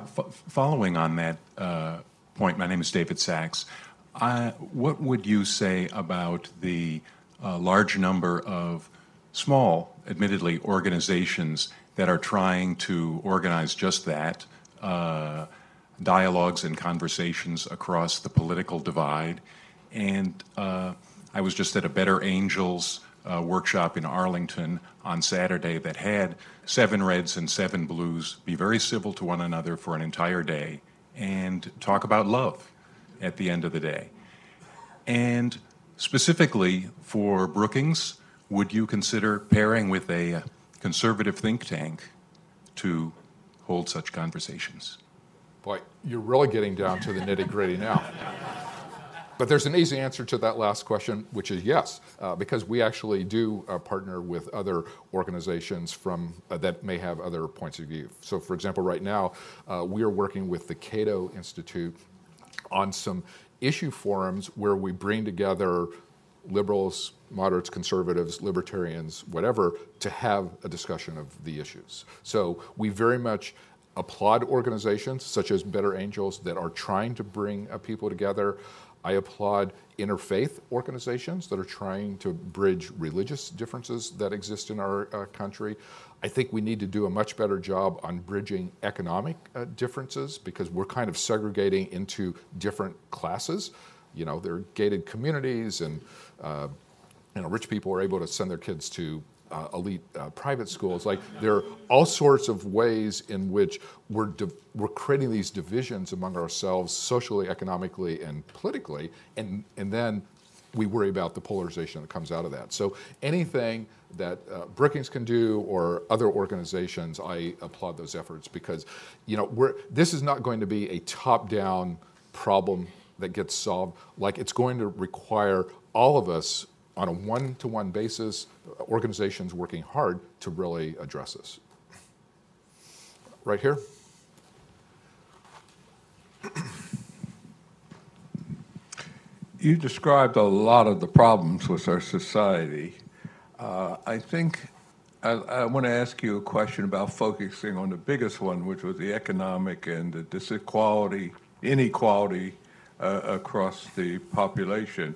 Speaker 8: following on that point, my name is David Sachs. What would you say about the large number of small, admittedly, organizations that are trying to organize just that, dialogues and conversations across the political divide? And I was just at a Better Angels workshop in Arlington on Saturday that had 7 Reds and 7 Blues be very civil to one another for an entire day and talk about love at the end of the day. And specifically for Brookings, would you consider pairing with a conservative think tank to hold such conversations?
Speaker 2: Boy, you're really getting down to the nitty-gritty now. But there's an easy answer to that last question, which is yes, because we actually do partner with other organizations that may have other points of view. So, for example, right now, we are working with the Cato Institute on some issue forums where we bring together liberals, moderates, conservatives, libertarians, whatever, to have a discussion of the issues. So we very much applaud organizations such as Better Angels that are trying to bring people together. I applaud interfaith organizations that are trying to bridge religious differences that exist in our country. I think we need to do a much better job on bridging economic differences, because we're kind of segregating into different classes. There are gated communities, and rich people are able to send their kids to elite private schools. Like, there are all sorts of ways in which we're creating these divisions among ourselves, socially, economically, and politically, and then we worry about the polarization that comes out of that. So anything that Brookings can do, or other organizations, I applaud those efforts, because this is not going to be a top-down problem that gets solved. Like, it's going to require all of us on a one-to-one basis, organizations working hard to really address this. Right here.
Speaker 9: You described a lot of the problems with our society. I think I want to ask you a question about focusing on the biggest one, which was the economic and the inequality across the population.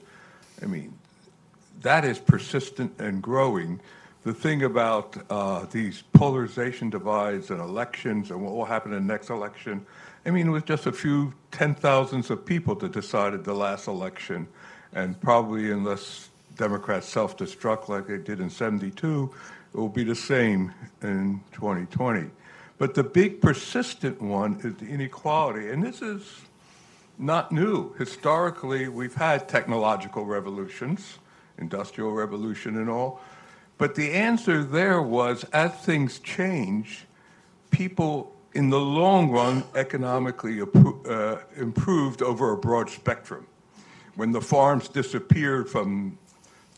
Speaker 9: I mean, that is persistent and growing. The thing about these polarization divides and elections and what will happen in the next election, I mean, it was just a few 10,000s of people that decided the last election, and probably unless Democrats self-destruct like they did in '72, it will be the same in 2020. But the big persistent one is the inequality, and this is not new. Historically, we've had technological revolutions, industrial revolution and all, but the answer there was, as things change, people in the long run economically improved over a broad spectrum. When the farms disappeared from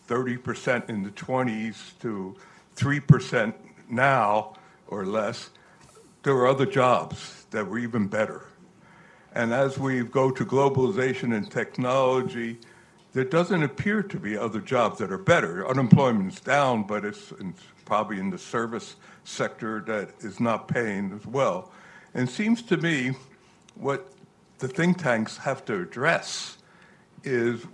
Speaker 9: 30% in the 20s to 3% now or less, there were other jobs that were even better. And as we go to globalization and technology, there doesn't appear to be other jobs that are better. Unemployment's down, but it's probably in the service sector that is not paying as well. And it seems to me what the think tanks have to address is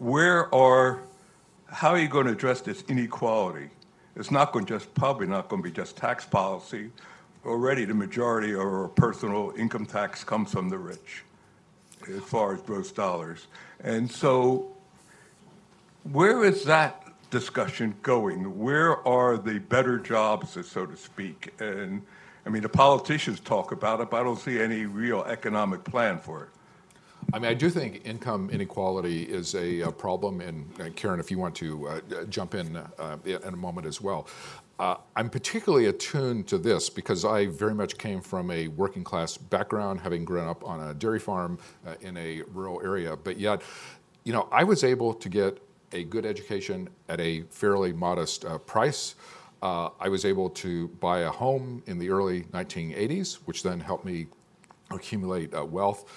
Speaker 9: how are you going to address this inequality? It's not going to probably not going to be just tax policy. Already the majority of our personal income tax comes from the rich, as far as gross dollars. And so where is that discussion going? Where are the better jobs, so to speak? And I mean, the politicians talk about it, but I don't see any real economic plan for it.
Speaker 2: I mean, I do think income inequality is a problem, and Karen, if you want to jump in a moment as well. I'm particularly attuned to this because I very much came from a working class background, having grown up on a dairy farm in a rural area, but yet, you know, I was able to get a good education at a fairly modest price. I was able to buy a home in the early 1980s, which then helped me accumulate wealth.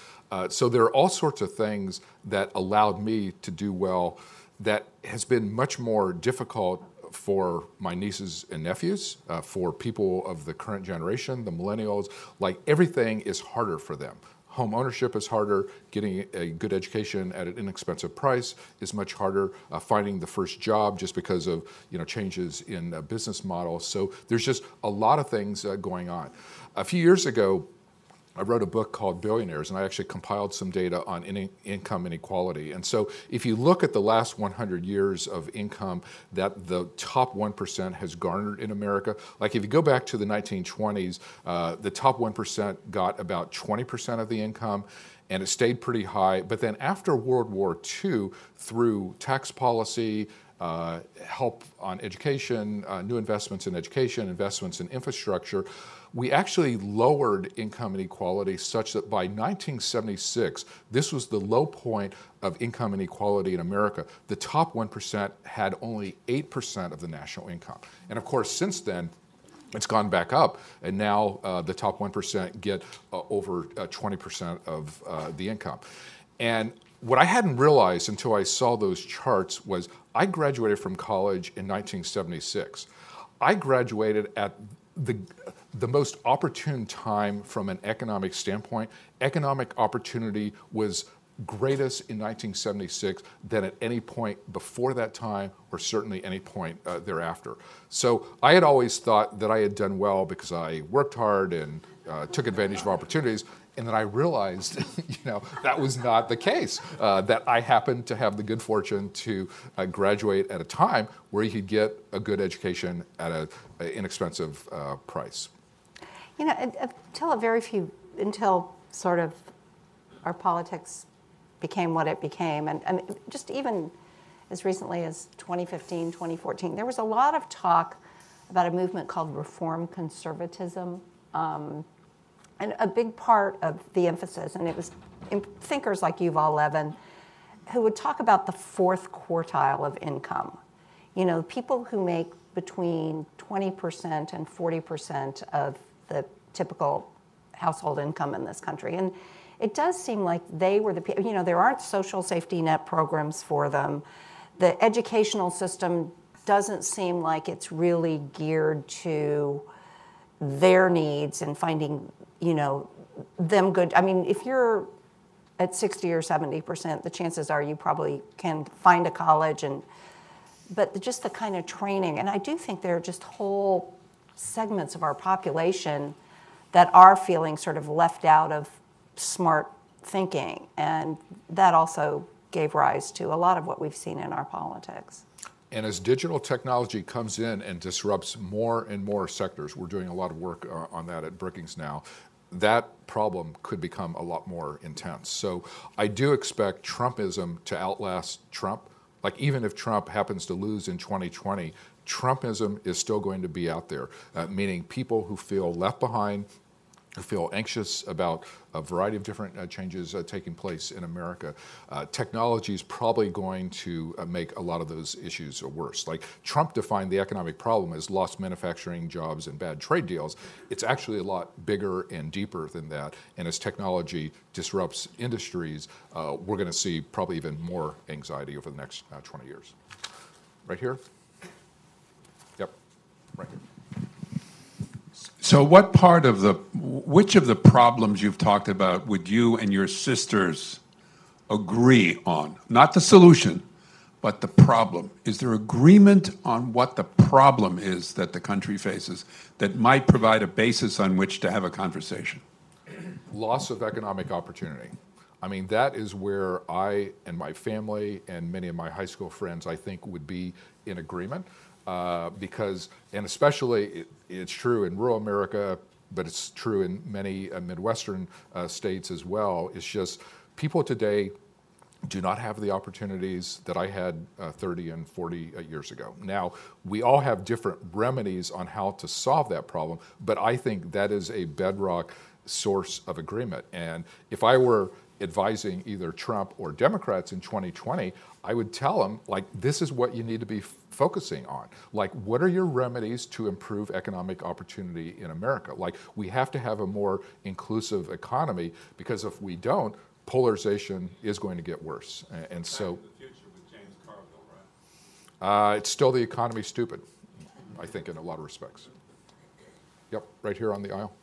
Speaker 2: So there are all sorts of things that allowed me to do well that has been much more difficult for my nieces and nephews, for people of the current generation, the millennials. Like, everything is harder for them. Home ownership is harder. Getting a good education at an inexpensive price is much harder. Finding the first job just because of changes in business models. So there's just a lot of things going on. A few years ago, I wrote a book called Billionaires, and I actually compiled some data on income inequality. And so if you look at the last 100 years of income that the top 1% has garnered in America, like if you go back to the 1920s, the top 1% got about 20% of the income, and it stayed pretty high. But then after World War II, through tax policy, help on education, new investments in education, investments in infrastructure, we actually lowered income inequality such that by 1976, this was the low point of income inequality in America. The top 1% had only 8% of the national income. And of course, since then, it's gone back up, and now the top 1% get over 20% of the income. And what I hadn't realized until I saw those charts was I graduated from college in 1976. I graduated at the most opportune time from an economic standpoint. Economic opportunity was greatest in 1976 than at any point before that time, or certainly any point thereafter. So I had always thought that I had done well because I worked hard and took advantage of opportunities. And then I realized, that was not the case, that I happened to have the good fortune to graduate at a time where you could get a good education at an inexpensive price.
Speaker 1: Until sort of our politics became what it became, and just even as recently as 2015, 2014, there was a lot of talk about a movement called reform conservatism. And a big part of the emphasis, and it was thinkers like Yuval Levin, who would talk about the fourth quartile of income. People who make between 20% and 40% of the typical household income in this country. And it does seem like they were the people, there aren't social safety net programs for them. The educational system doesn't seem like it's really geared to their needs and finding, them good. I mean, if you're at 60 or 70%, the chances are you probably can find a college, but just the kind of training. And I do think there are just whole segments of our population that are feeling sort of left out of smart thinking. And that also gave rise to a lot of what we've seen in our politics.
Speaker 2: And as digital technology comes in and disrupts more and more sectors, we're doing a lot of work on that at Brookings now, that problem could become a lot more intense. So I do expect Trumpism to outlast Trump. Like, even if Trump happens to lose in 2020, Trumpism is still going to be out there, meaning people who feel left behind, who feel anxious about a variety of different changes taking place in America. Technology is probably going to make a lot of those issues worse. Like, Trump defined the economic problem as lost manufacturing jobs and bad trade deals. It's actually a lot bigger and deeper than that. And as technology disrupts industries, we're going to see probably even more anxiety over the next 20 years. Right here? Yep, right here.
Speaker 9: So which of the problems you've talked about would you and your sisters agree on? Not the solution, but the problem. Is there agreement on what the problem is that the country faces that might provide a basis on which to have a conversation?
Speaker 2: Loss of economic opportunity. I mean, that is where I and my family and many of my high school friends, I think, would be in agreement. Because, and especially it's true in rural America, but it's true in many Midwestern states as well. It's just people today do not have the opportunities that I had 30 and 40 years ago. Now, we all have different remedies on how to solve that problem, but I think that is a bedrock source of agreement. And if I were advising either Trump or Democrats in 2020, I would tell them, like, this is what you need to be focusing on. Like, what are your remedies to improve economic opportunity in America? Like, we have to have a more inclusive economy, because if we don't, polarization is going to get worse. And so,
Speaker 9: the future with James Carville, right?
Speaker 2: It's still the economy stupid, I think, in a lot of respects. Yep, right here on the aisle.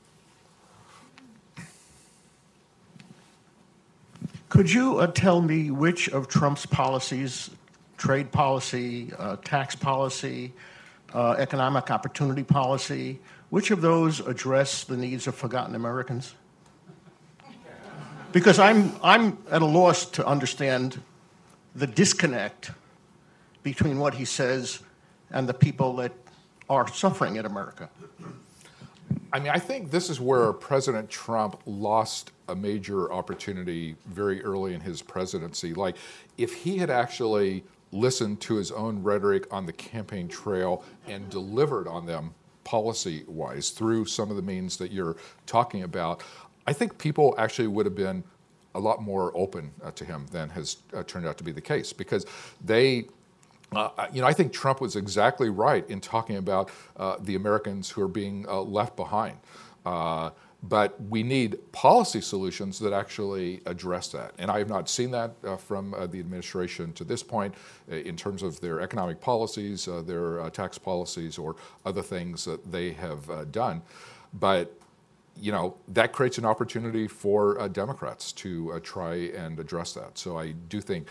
Speaker 10: Could you tell me which of Trump's policies, trade policy, tax policy, economic opportunity policy, which of those address the needs of forgotten Americans? Because I'm at a loss to understand the disconnect between what he says and the people that are suffering in America.
Speaker 2: I mean, I think this is where President Trump lost a major opportunity very early in his presidency. Like, if he had actually listened to his own rhetoric on the campaign trail and delivered on them policy-wise through some of the means that you're talking about, I think people actually would have been a lot more open to him than has turned out to be the case, because they I think Trump was exactly right in talking about the Americans who are being left behind. But we need policy solutions that actually address that. And I have not seen that from the administration to this point in terms of their economic policies, their tax policies, or other things that they have done. But that creates an opportunity for Democrats to try and address that. So I do think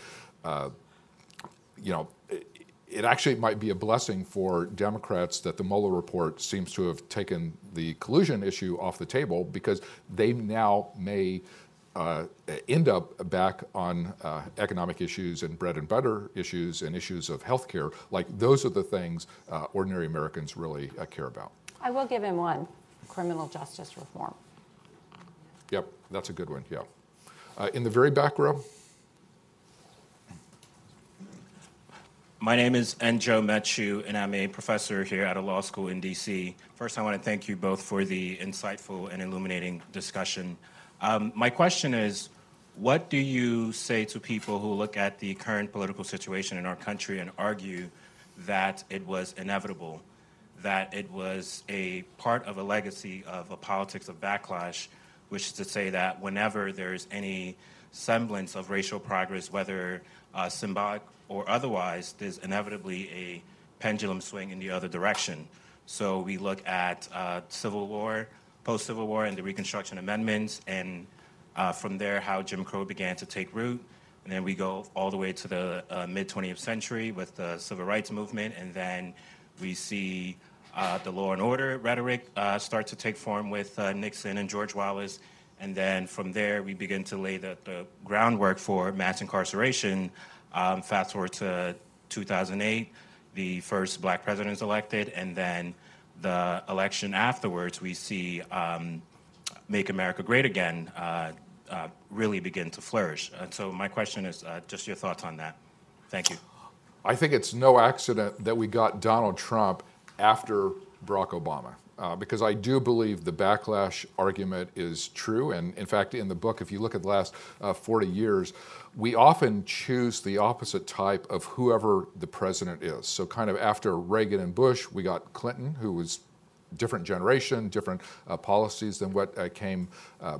Speaker 2: it actually might be a blessing for Democrats that the Mueller report seems to have taken the collusion issue off the table, because they now may end up back on economic issues and bread and butter issues and issues of health care. Like, those are the things ordinary Americans really care about.
Speaker 1: I will give him one: criminal justice reform.
Speaker 2: Yep, that's a good one, yeah. In the very back row.
Speaker 11: My name is Enjo Mechu, and I'm a professor here at a law school in D.C. First, I want to thank you both for the insightful and illuminating discussion. My question is, what do you say to people who look at the current political situation in our country and argue that it was inevitable, that it was a part of a legacy of a politics of backlash, which is to say that whenever there's any semblance of racial progress, whether symbolic or otherwise, there's inevitably a pendulum swing in the other direction. So we look at Civil War, post-Civil War, and the Reconstruction Amendments, and from there how Jim Crow began to take root. And then we go all the way to the mid-20th century with the Civil Rights Movement, and then we see the law and order rhetoric start to take form with Nixon and George Wallace. And then from there, we begin to lay the groundwork for mass incarceration. Fast forward to 2008, the first black president is elected, and then the election afterwards, we see Make America Great Again really begin to flourish. And so my question is just your thoughts on that. Thank you.
Speaker 2: I think it's no accident that we got Donald Trump after Barack Obama. Because I do believe the backlash argument is true. And in fact, in the book, if you look at the last 40 years, we often choose the opposite type of whoever the president is. So kind of after Reagan and Bush, we got Clinton, who was different generation, different policies than what came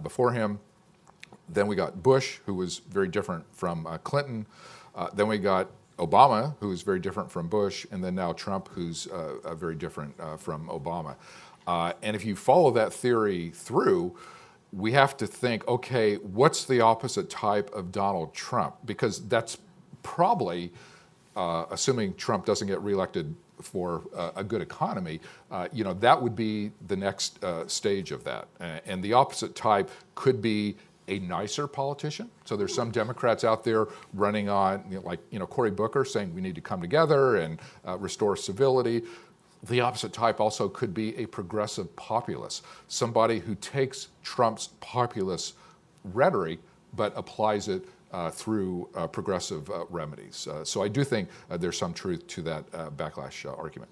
Speaker 2: before him. Then we got Bush, who was very different from Clinton. Then we got Obama, who is very different from Bush, and then now Trump, who's very different from Obama. And if you follow that theory through, we have to think, okay, what's the opposite type of Donald Trump? Because that's probably, assuming Trump doesn't get reelected for a good economy, that would be the next stage of that. And the opposite type could be a nicer politician. So there's some Democrats out there running on, Cory Booker saying we need to come together and restore civility. The opposite type also could be a progressive populist, somebody who takes Trump's populist rhetoric but applies it through progressive remedies. So I do think there's some truth to that backlash argument.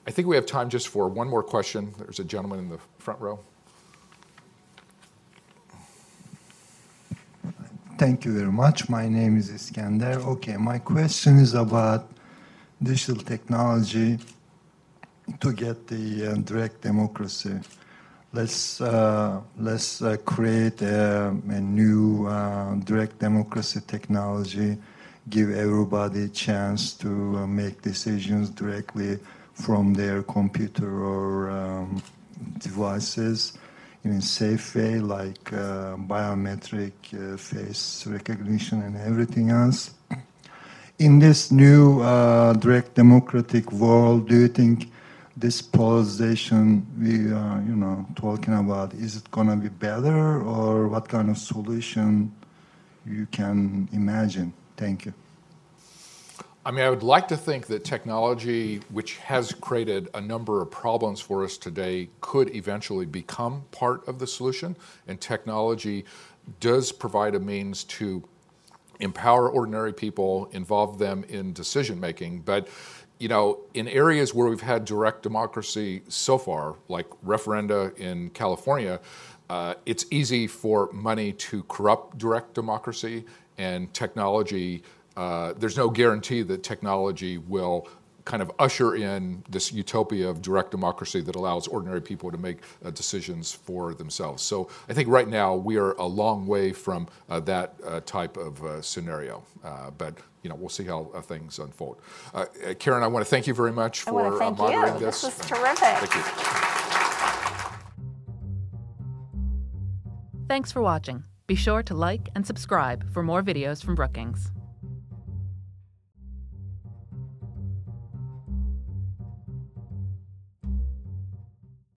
Speaker 2: I think we have time just for one more question. There's a gentleman in the front row.
Speaker 12: Thank you very much. My name is Iskender. Okay, my question is about digital technology to get the direct democracy. Let's create a new direct democracy technology, give everybody a chance to make decisions directly from their computer or devices in a safe way, like biometric face recognition and everything else. In this new direct democratic world, do you think this polarization we are, talking about, is it going to be better, or what kind of solution you can imagine? Thank you.
Speaker 2: I mean, I would like to think that technology, which has created a number of problems for us today, could eventually become part of the solution. And technology does provide a means to empower ordinary people, involve them in decision making. But in areas where we've had direct democracy so far, like referenda in California, it's easy for money to corrupt direct democracy, and technology, there's no guarantee that technology will kind of usher in this utopia of direct democracy that allows ordinary people to make decisions for themselves. So I think right now we are a long way from that type of scenario. But we'll see how things unfold. Karen, I want to thank you very much for moderating this.
Speaker 1: This was terrific.
Speaker 2: Thank you.
Speaker 13: Thanks for watching. Be sure to like and subscribe for more videos from Brookings.